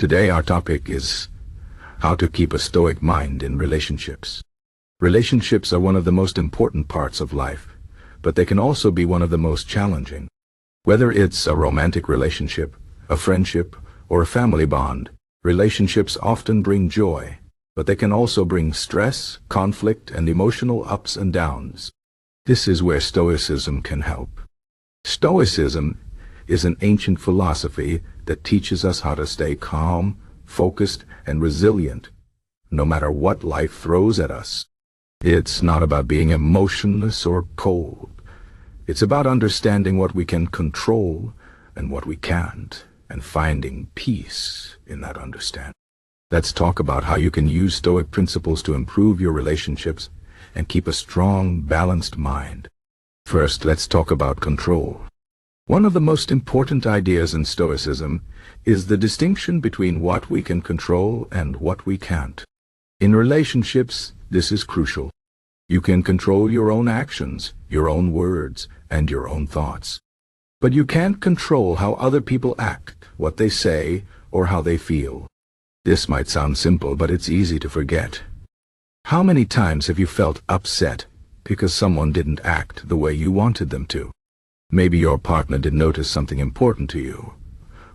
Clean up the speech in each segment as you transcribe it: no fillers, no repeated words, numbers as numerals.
Today our topic is how to keep a stoic mind in relationships. Relationships are one of the most important parts of life, but they can also be one of the most challenging. Whether it's a romantic relationship, a friendship, or a family bond, relationships often bring joy, but they can also bring stress, conflict, and emotional ups and downs. This is where Stoicism can help. Stoicism is an ancient philosophy that teaches us how to stay calm, focused, and resilient, no matter what life throws at us. It's not about being emotionless or cold. It's about understanding what we can control and what we can't, and finding peace in that understanding. Let's talk about how you can use Stoic principles to improve your relationships and keep a strong, balanced mind. First, let's talk about control. One of the most important ideas in Stoicism is the distinction between what we can control and what we can't. In relationships, this is crucial. You can control your own actions, your own words, and your own thoughts. But you can't control how other people act, what they say, or how they feel. This might sound simple, but it's easy to forget. How many times have you felt upset because someone didn't act the way you wanted them to? Maybe your partner didn't notice something important to you,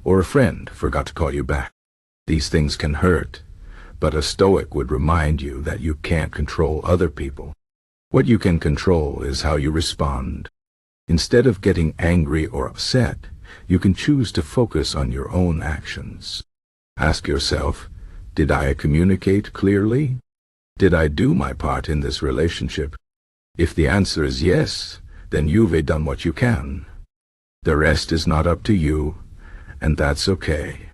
or a friend forgot to call you back. These things can hurt, but a Stoic would remind you that you can't control other people. What you can control is how you respond. Instead of getting angry or upset, you can choose to focus on your own actions. Ask yourself, did I communicate clearly? Did I do my part in this relationship? If the answer is yes, then you've done what you can. The rest is not up to you, and that's okay.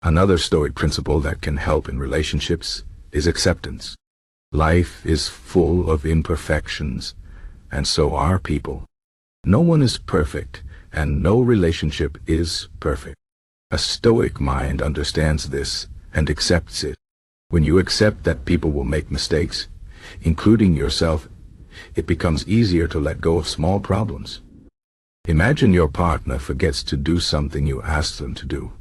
Another Stoic principle that can help in relationships is acceptance. Life is full of imperfections, and so are people. No one is perfect, and no relationship is perfect. A Stoic mind understands this and accepts it. When you accept that people will make mistakes, including yourself, it becomes easier to let go of small problems. Imagine your partner forgets to do something you asked them to do.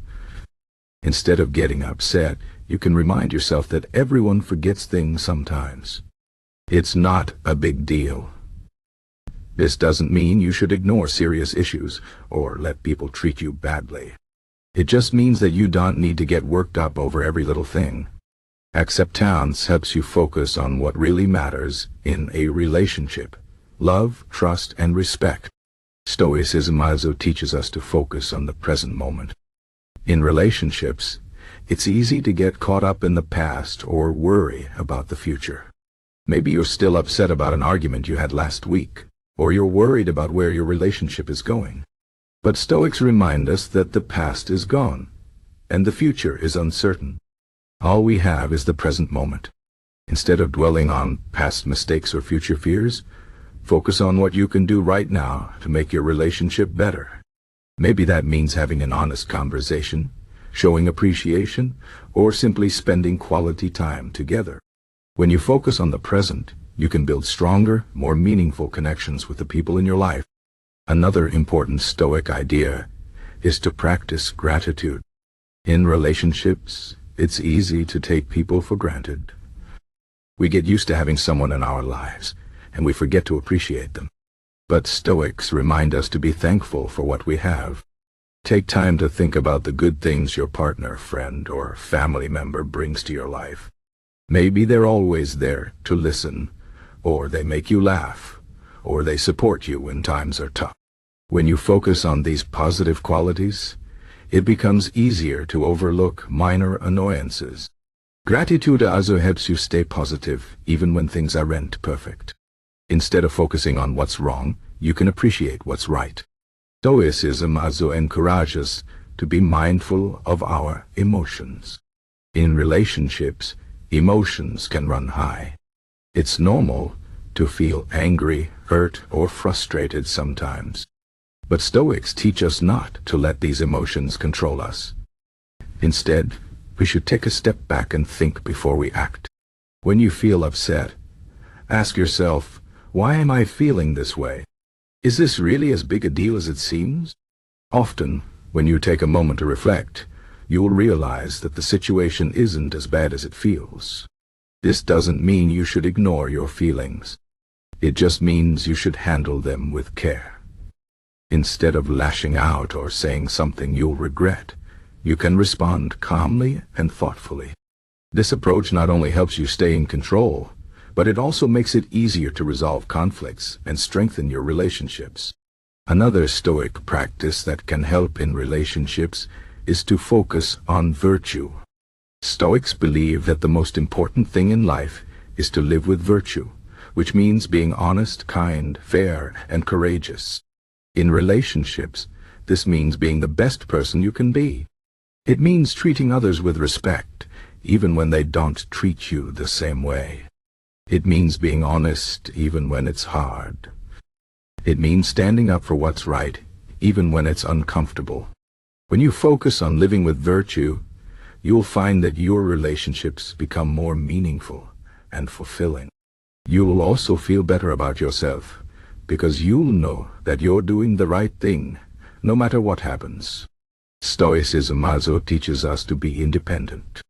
Instead of getting upset, you can remind yourself that everyone forgets things sometimes. It's not a big deal. This doesn't mean you should ignore serious issues or let people treat you badly. It just means that you don't need to get worked up over every little thing. Acceptance helps you focus on what really matters in a relationship: love, trust, and respect. Stoicism also teaches us to focus on the present moment. In relationships, it's easy to get caught up in the past or worry about the future. Maybe you're still upset about an argument you had last week, or you're worried about where your relationship is going. But Stoics remind us that the past is gone, and the future is uncertain. All we have is the present moment. Instead of dwelling on past mistakes or future fears, focus on what you can do right now to make your relationship better. Maybe that means having an honest conversation, showing appreciation, or simply spending quality time together. When you focus on the present, you can build stronger, more meaningful connections with the people in your life. Another important Stoic idea is to practice gratitude. In relationships, it's easy to take people for granted. We get used to having someone in our lives, and we forget to appreciate them. But Stoics remind us to be thankful for what we have. Take time to think about the good things your partner, friend, or family member brings to your life. Maybe they're always there to listen, or they make you laugh, or they support you when times are tough. When you focus on these positive qualities, it becomes easier to overlook minor annoyances. Gratitude also helps you stay positive even when things aren't perfect. Instead of focusing on what's wrong, you can appreciate what's right. Stoicism also encourages us to be mindful of our emotions. In relationships, emotions can run high. It's normal to feel angry, hurt, or frustrated sometimes. But Stoics teach us not to let these emotions control us. Instead, we should take a step back and think before we act. When you feel upset, ask yourself, why am I feeling this way? Is this really as big a deal as it seems? Often, when you take a moment to reflect, you'll realize that the situation isn't as bad as it feels. This doesn't mean you should ignore your feelings. It just means you should handle them with care. Instead of lashing out or saying something you'll regret, you can respond calmly and thoughtfully. This approach not only helps you stay in control, but it also makes it easier to resolve conflicts and strengthen your relationships. Another Stoic practice that can help in relationships is to focus on virtue. Stoics believe that the most important thing in life is to live with virtue, which means being honest, kind, fair, and courageous. In relationships, this means being the best person you can be. It means treating others with respect, even when they don't treat you the same way. It means being honest, even when it's hard. It means standing up for what's right, even when it's uncomfortable. When you focus on living with virtue, you'll find that your relationships become more meaningful and fulfilling. You'll also feel better about yourself, because you'll know that you're doing the right thing, no matter what happens. Stoicism also teaches us to be independent.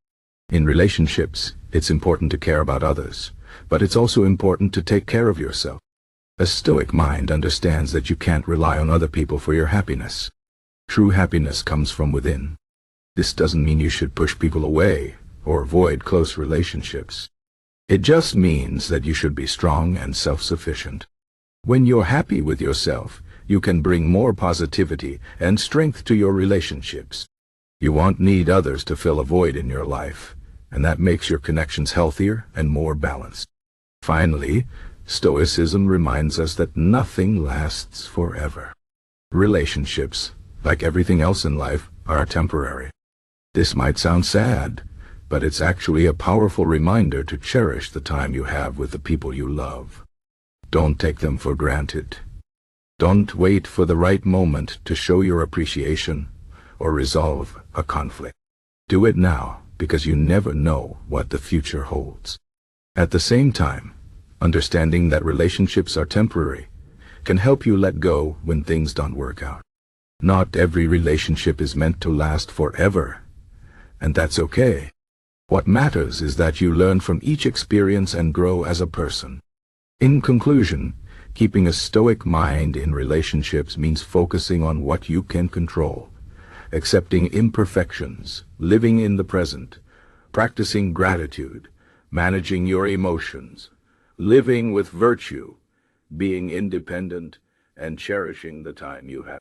In relationships, it's important to care about others, but it's also important to take care of yourself. A Stoic mind understands that you can't rely on other people for your happiness. True happiness comes from within. This doesn't mean you should push people away or avoid close relationships. It just means that you should be strong and self-sufficient. When you're happy with yourself, you can bring more positivity and strength to your relationships. You won't need others to fill a void in your life, and that makes your connections healthier and more balanced. Finally, Stoicism reminds us that nothing lasts forever. Relationships, like everything else in life, are temporary. This might sound sad, but it's actually a powerful reminder to cherish the time you have with the people you love. Don't take them for granted. Don't wait for the right moment to show your appreciation or resolve a conflict. Do it now, because you never know what the future holds. At the same time, understanding that relationships are temporary can help you let go when things don't work out. Not every relationship is meant to last forever, and that's okay. What matters is that you learn from each experience and grow as a person. In conclusion, keeping a Stoic mind in relationships means focusing on what you can control, accepting imperfections, living in the present, practicing gratitude, managing your emotions, living with virtue, being independent, and cherishing the time you have.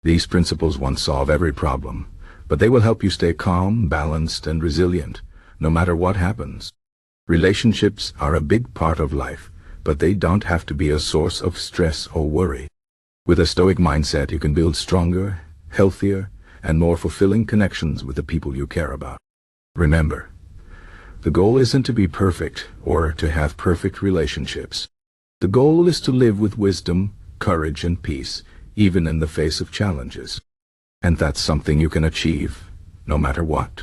These principles won't solve every problem, but they will help you stay calm, balanced, and resilient, no matter what happens. Relationships are a big part of life, but they don't have to be a source of stress or worry. With a Stoic mindset, you can build stronger, healthier, and more fulfilling connections with the people you care about. Remember, the goal isn't to be perfect or to have perfect relationships. The goal is to live with wisdom, courage, and peace, even in the face of challenges. And that's something you can achieve, no matter what.